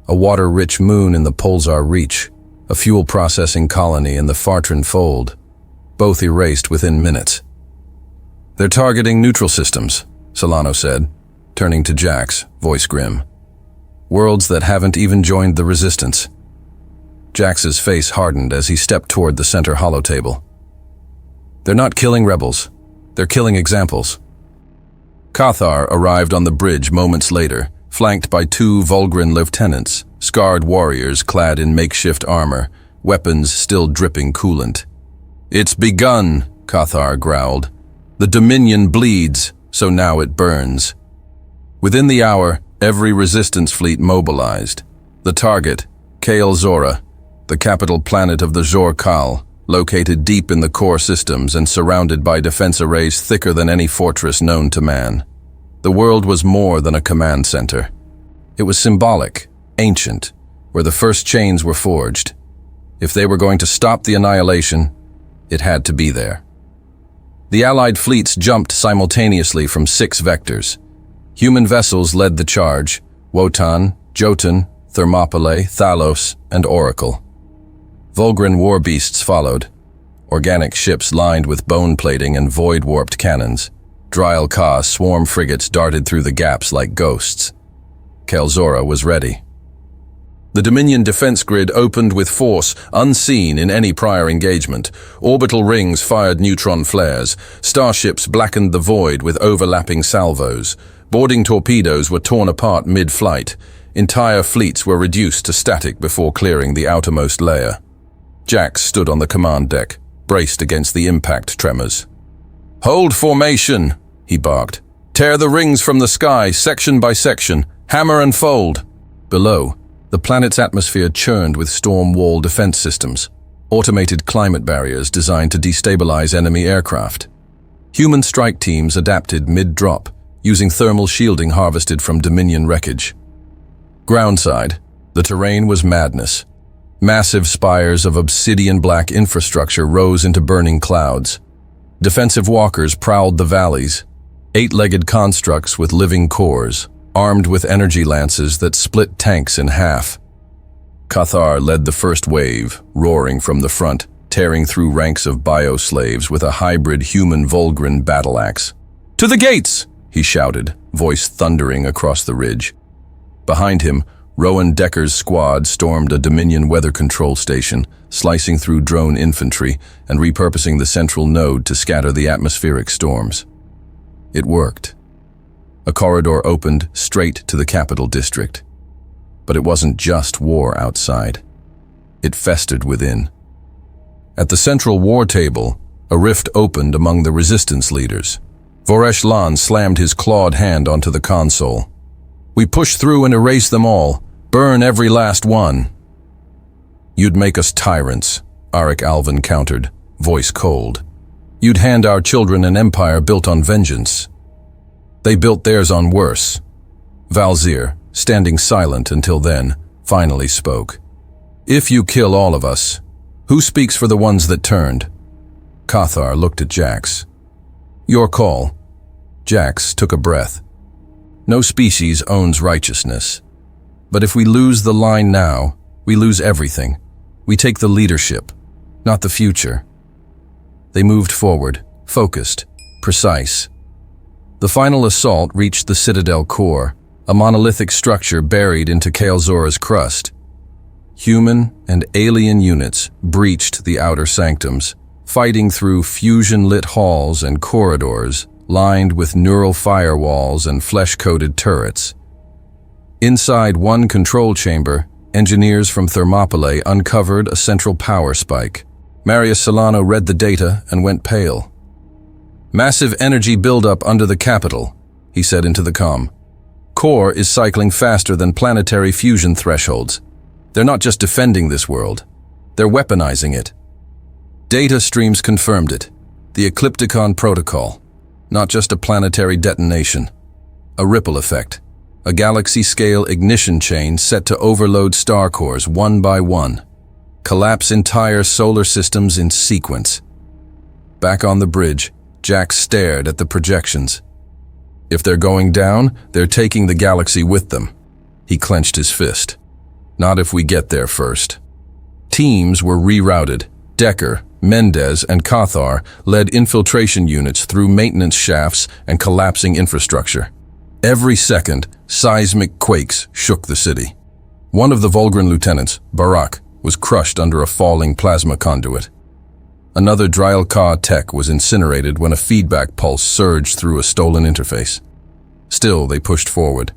A water-rich moon in the Pulsar Reach, a fuel processing colony in the Fartran Fold, both erased within minutes. "They're targeting neutral systems," Solano said, turning to Jax, voice grim. "Worlds that haven't even joined the Resistance." Jax's face hardened as he stepped toward the center holotable. "They're not killing rebels. They're killing examples." Cathar arrived on the bridge moments later, flanked by 2 Volgren lieutenants, scarred warriors clad in makeshift armor, weapons still dripping coolant. "It's begun," Cathar growled. "The Dominion bleeds, so now it burns." Within the hour, every resistance fleet mobilized. The target, Kael Zora, the capital planet of the Jorkal, located deep in the core systems and surrounded by defense arrays thicker than any fortress known to man. The world was more than a command center. It was symbolic, ancient, where the first chains were forged. If they were going to stop the annihilation, it had to be there. The Allied fleets jumped simultaneously from 6 vectors. Human vessels led the charge: Wotan, Jotun, Thermopylae, Thalos, and Oracle. Volgren war beasts followed, organic ships lined with bone plating and void-warped cannons. Dryal Ka swarm frigates darted through the gaps like ghosts. Kael Zora was ready. The Dominion defense grid opened with force unseen in any prior engagement. Orbital rings fired neutron flares. Starships blackened the void with overlapping salvos. Boarding torpedoes were torn apart mid-flight. Entire fleets were reduced to static before clearing the outermost layer. Jax stood on the command deck, braced against the impact tremors. "Hold formation," he barked. "Tear the rings from the sky, section by section. Hammer and fold." Below, the planet's atmosphere churned with storm wall defense systems, automated climate barriers designed to destabilize enemy aircraft. Human strike teams adapted mid-drop, using thermal shielding harvested from Dominion wreckage. Groundside, the terrain was madness. Massive spires of obsidian-black infrastructure rose into burning clouds. Defensive walkers prowled the valleys, 8-legged constructs with living cores, armed with energy lances that split tanks in half. Cathar led the first wave, roaring from the front, tearing through ranks of bio-slaves with a hybrid human Volgren battle axe. "To the gates!" he shouted, voice thundering across the ridge. Behind him, Rowan Decker's squad stormed a Dominion weather control station, slicing through drone infantry and repurposing the central node to scatter the atmospheric storms. It worked. A corridor opened straight to the capital district. But it wasn't just war outside. It festered within. At the central war table, a rift opened among the resistance leaders. Voresh Lan slammed his clawed hand onto the console. "We push through and erase them all. Burn every last one." "You'd make us tyrants," Arik Alvin countered, voice cold. "You'd hand our children an empire built on vengeance." "They built theirs on worse." Valzir, standing silent until then, finally spoke. "If you kill all of us, who speaks for the ones that turned?" Cathar looked at Jax. Your call. Jax took a breath. No species owns righteousness. But if we lose the line now, we lose everything. We take the leadership, not the future. They moved forward, focused, precise. The final assault reached the Citadel core, a monolithic structure buried into Kael'Zora's crust. Human and alien units breached the outer sanctums, fighting through fusion-lit halls and corridors lined with neural firewalls and flesh-coated turrets. Inside one control chamber, engineers from Thermopylae uncovered a central power spike. Marius Solano read the data and went pale. Massive energy buildup under the capital, he said into the comm. Core is cycling faster than planetary fusion thresholds. They're not just defending this world, they're weaponizing it. Data streams confirmed it. The Eclipticon Protocol. Not just a planetary detonation. A ripple effect. A galaxy-scale ignition chain set to overload star cores one by one. Collapse entire solar systems in sequence. Back on the bridge, Jax stared at the projections. If they're going down, they're taking the galaxy with them. He clenched his fist. Not if we get there first. Teams were rerouted. Decker, Mendez, and Cathar led infiltration units through maintenance shafts and collapsing infrastructure. Every second, seismic quakes shook the city. One of the Volgren lieutenants, Barak, was crushed under a falling plasma conduit. Another Dryle-Ka tech was incinerated when a feedback pulse surged through a stolen interface. Still, they pushed forward.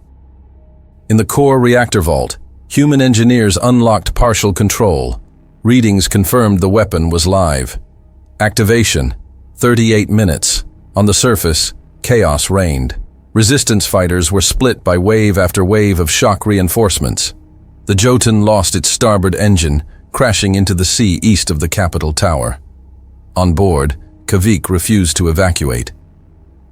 In the core reactor vault, human engineers unlocked partial control. Readings confirmed the weapon was live. Activation, 38 minutes. On the surface, chaos reigned. Resistance fighters were split by wave after wave of shock reinforcements. The Jotun lost its starboard engine, crashing into the sea east of the capital tower. On board, Kavik refused to evacuate.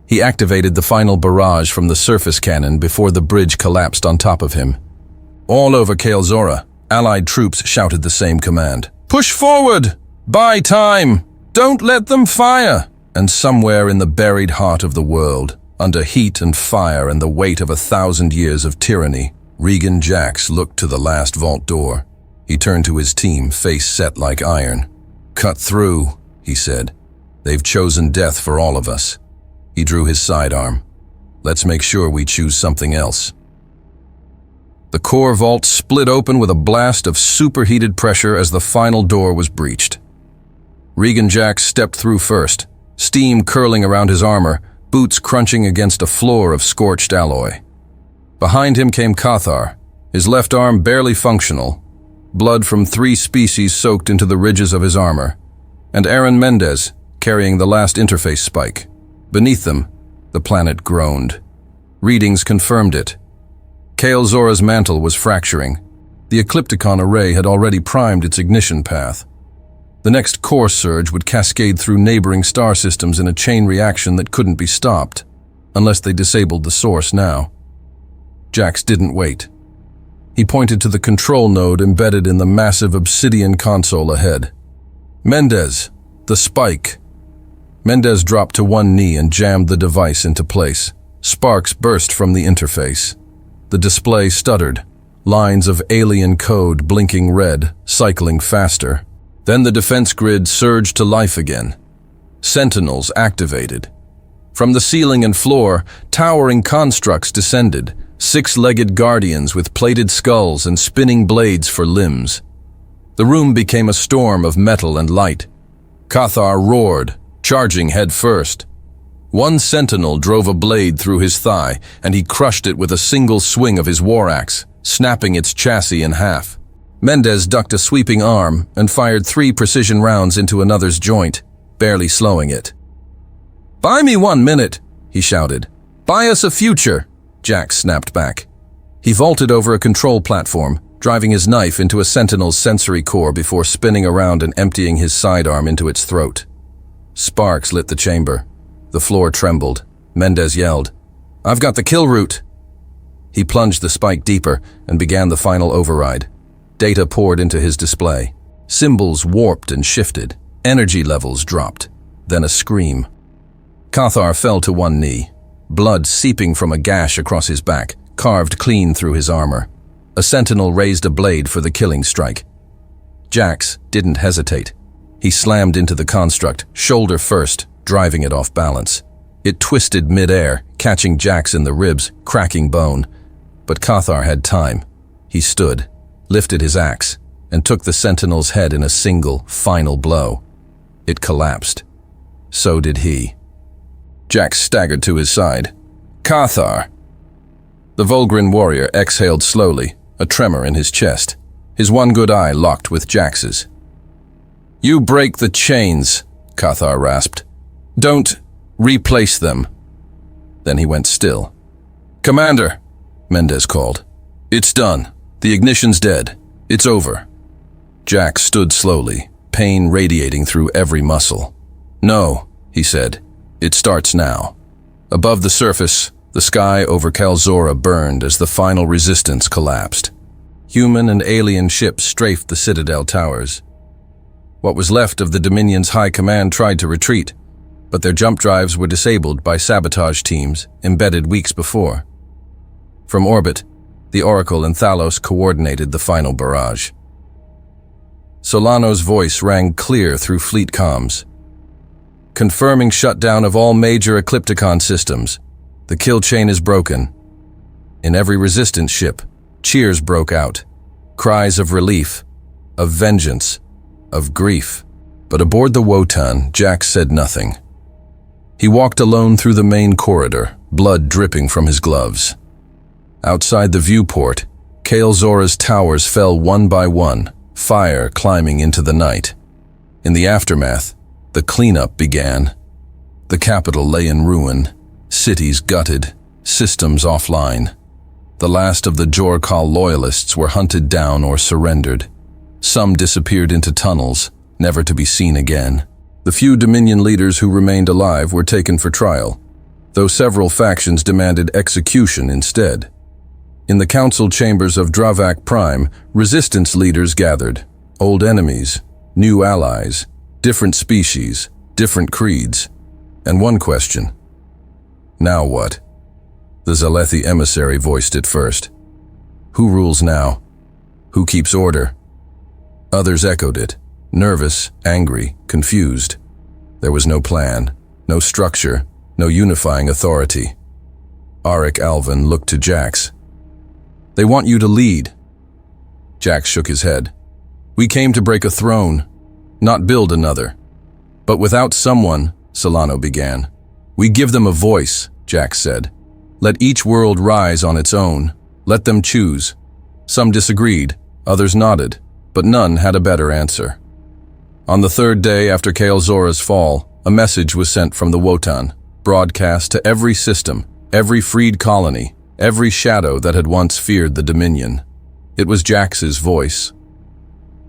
He activated the final barrage from the surface cannon before the bridge collapsed on top of him. All over Kael'Zora, Allied troops shouted the same command. Push forward! Buy time! Don't let them fire! And somewhere in the buried heart of the world, under heat and fire and the weight of 1,000 years of tyranny, Regan Jax looked to the last vault door. He turned to his team, face set like iron. Cut through, he said. They've chosen death for all of us. He drew his sidearm. Let's make sure we choose something else. The core vault split open with a blast of superheated pressure as the final door was breached. Regan Jax stepped through first, steam curling around his armor, boots crunching against a floor of scorched alloy. Behind him came Cathar, his left arm barely functional, blood from 3 species soaked into the ridges of his armor, and Aaron Mendez, carrying the last interface spike. Beneath them, the planet groaned. Readings confirmed it. Kael'Zora's mantle was fracturing. The Eclipticon array had already primed its ignition path. The next core surge would cascade through neighboring star systems in a chain reaction that couldn't be stopped, unless they disabled the source now. Jax didn't wait. He pointed to the control node embedded in the massive obsidian console ahead. Mendez, the spike. Mendez dropped to one knee and jammed the device into place. Sparks burst from the interface. The display stuttered, lines of alien code blinking red, cycling faster. Then the defense grid surged to life again. Sentinels activated. From the ceiling and floor, towering constructs descended, 6-legged guardians with plated skulls and spinning blades for limbs. The room became a storm of metal and light. Cathar roared, charging head first. One sentinel drove a blade through his thigh, and he crushed it with a single swing of his war axe, snapping its chassis in half. Mendez ducked a sweeping arm and fired 3 precision rounds into another's joint, barely slowing it. "Buy me 1 minute," he shouted. "Buy us a future," Jax snapped back. He vaulted over a control platform, driving his knife into a sentinel's sensory core before spinning around and emptying his sidearm into its throat. Sparks lit the chamber. The floor trembled. Mendez yelled, "I've got the kill route." He plunged the spike deeper and began the final override. Data poured into his display. Symbols warped and shifted. Energy levels dropped. then a scream. Cathar fell to one knee, blood seeping from a gash across his back, carved clean through his armor. A sentinel raised a blade for the killing strike. Jax didn't hesitate. He slammed into the construct, shoulder first, driving it off balance. It twisted mid-air, catching Jax in the ribs, cracking bone. But Cathar had time. He stood, lifted his axe, and took the sentinel's head in a single, final blow. It collapsed. So did he. Jax staggered to his side. Cathar! The Volgrin warrior exhaled slowly, a tremor in his chest. His one good eye locked with Jax's. You break the chains, Cathar rasped. Don't replace them. Then he went still. Commander, Mendez called. It's done. The ignition's dead. It's over. Jax stood slowly, pain radiating through every muscle. No, he said. It starts now. Above the surface, the sky over Kalzora burned as the final resistance collapsed. Human and alien ships strafed the Citadel towers. What was left of the Dominion's high command tried to retreat, but their jump drives were disabled by sabotage teams embedded weeks before. From orbit, the Oracle and Thalos coordinated the final barrage. Solano's voice rang clear through fleet comms, confirming shutdown of all major Eclipticon systems. The kill chain is broken. In every resistance ship, cheers broke out. Cries of relief, of vengeance, of grief. But aboard the Wotan, Jax said nothing. He walked alone through the main corridor, blood dripping from his gloves. Outside the viewport, Kalzora's towers fell one by one, fire climbing into the night. In the aftermath, the cleanup began. The capital lay in ruin, cities gutted, systems offline. The last of the Jorkal loyalists were hunted down or surrendered. Some disappeared into tunnels, never to be seen again. The few Dominion leaders who remained alive were taken for trial, though several factions demanded execution instead. In the council chambers of Dravak Prime, resistance leaders gathered. Old enemies, new allies, different species, different creeds. And one question. Now what? The Zalethi emissary voiced it first. Who rules now? Who keeps order? Others echoed it, nervous, angry, confused. There was no plan, no structure, no unifying authority. Arik Alvin looked to Jax. They want you to lead. Jax shook his head. We came to break a throne, not build another. But without someone, Solano began. We give them a voice, Jax said. Let each world rise on its own. Let them choose. Some disagreed, others nodded, but none had a better answer. On the third day after Kalzora's fall, a message was sent from the Wotan, broadcast to every system, every freed colony, every shadow that had once feared the Dominion. It was Jax's voice.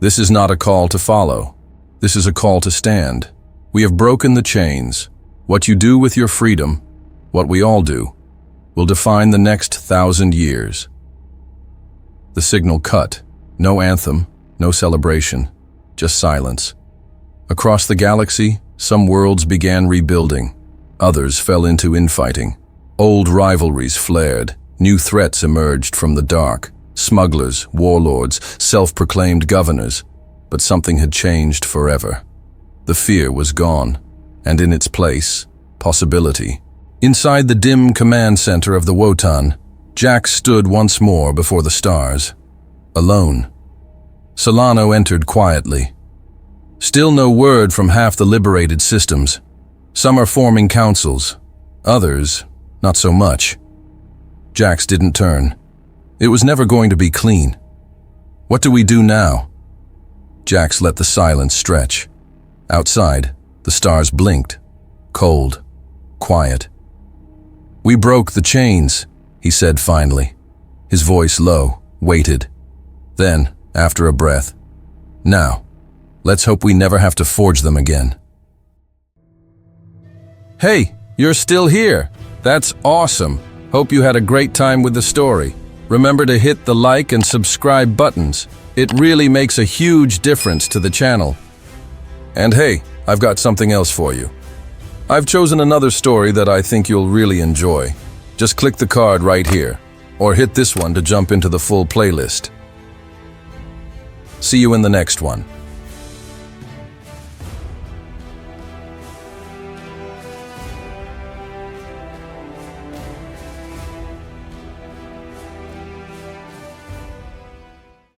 This is not a call to follow. This is a call to stand. We have broken the chains. What you do with your freedom, what we all do, will define the next 1,000 years. The signal cut. No anthem, no celebration, just silence. Across the galaxy, some worlds began rebuilding. Others fell into infighting. Old rivalries flared. New threats emerged from the dark. Smugglers, warlords, self-proclaimed governors. But something had changed forever. The fear was gone, and in its place, possibility. Inside the dim command center of the Wotan, Jax stood once more before the stars. Alone. Solano entered quietly. Still no word from half the liberated systems. Some are forming councils. Others, not so much. Jax didn't turn. It was never going to be clean. What do we do now? Jax let the silence stretch. Outside, the stars blinked. Cold. Quiet. We broke the chains, he said finally. His voice low, weighted. Then, after a breath, now, let's hope we never have to forge them again. Hey, you're still here. That's awesome. Hope you had a great time with the story. Remember to hit the like and subscribe buttons. It really makes a huge difference to the channel. And hey, I've got something else for you. I've chosen another story that I think you'll really enjoy. Just click the card right here, or hit this one to jump into the full playlist. See you in the next one.